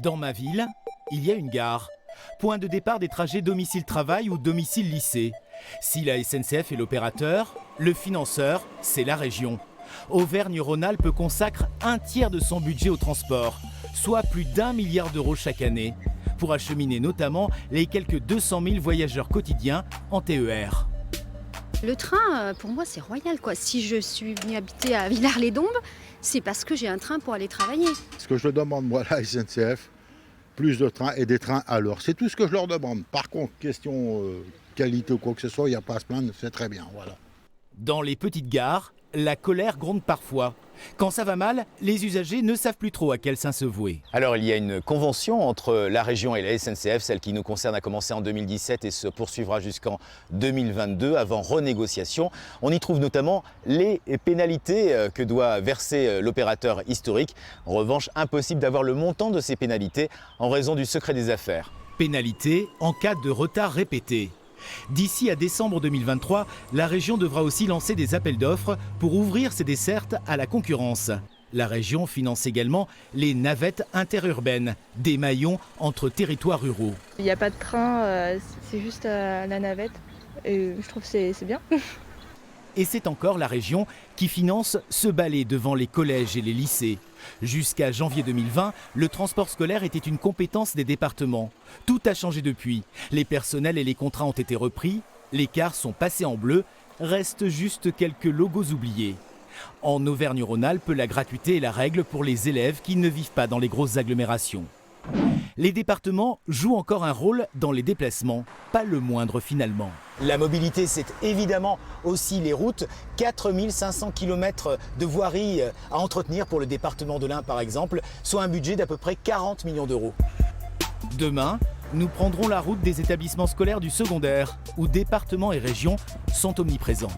Dans ma ville, il y a une gare. Point de départ des trajets domicile-travail ou domicile-lycée. Si la SNCF est l'opérateur, le financeur, c'est la région. Auvergne-Rhône-Alpes consacre un tiers de son budget au transport, soit plus d'1 milliard d'euros chaque année, pour acheminer notamment les quelques 200 000 voyageurs quotidiens en TER. Le train, pour moi, c'est royal, quoi. Si je suis venue habiter à Villars-les-Dombes, c'est parce que j'ai un train pour aller travailler. Ce que je demande, moi, à la SNCF, plus de trains et des trains à l'heure. C'est tout ce que je leur demande. Par contre, question qualité ou quoi que ce soit, il n'y a pas à se plaindre, c'est très bien, voilà. Dans les petites gares, la colère gronde parfois. Quand ça va mal, les usagers ne savent plus trop à quel sein se vouer. Alors il y a une convention entre la région et la SNCF, celle qui nous concerne a commencé en 2017 et se poursuivra jusqu'en 2022 avant renégociation. On y trouve notamment les pénalités que doit verser l'opérateur historique. En revanche, impossible d'avoir le montant de ces pénalités en raison du secret des affaires. Pénalité en cas de retard répété. D'ici à décembre 2023, la région devra aussi lancer des appels d'offres pour ouvrir ses dessertes à la concurrence. La région finance également les navettes interurbaines, des maillons entre territoires ruraux. Il n'y a pas de train, c'est juste la navette et je trouve que c'est bien. Et c'est encore la région qui finance ce balai devant les collèges et les lycées. Jusqu'à janvier 2020, le transport scolaire était une compétence des départements. Tout a changé depuis. Les personnels et les contrats ont été repris, les cars sont passés en bleu, restent juste quelques logos oubliés. En Auvergne-Rhône-Alpes, la gratuité est la règle pour les élèves qui ne vivent pas dans les grosses agglomérations. Les départements jouent encore un rôle dans les déplacements, pas le moindre finalement. La mobilité, c'est évidemment aussi les routes. 4500 km de voirie à entretenir pour le département de l'Ain par exemple, soit un budget d'à peu près 40 millions d'euros. Demain, nous prendrons la route des établissements scolaires du secondaire, où départements et régions sont omniprésents.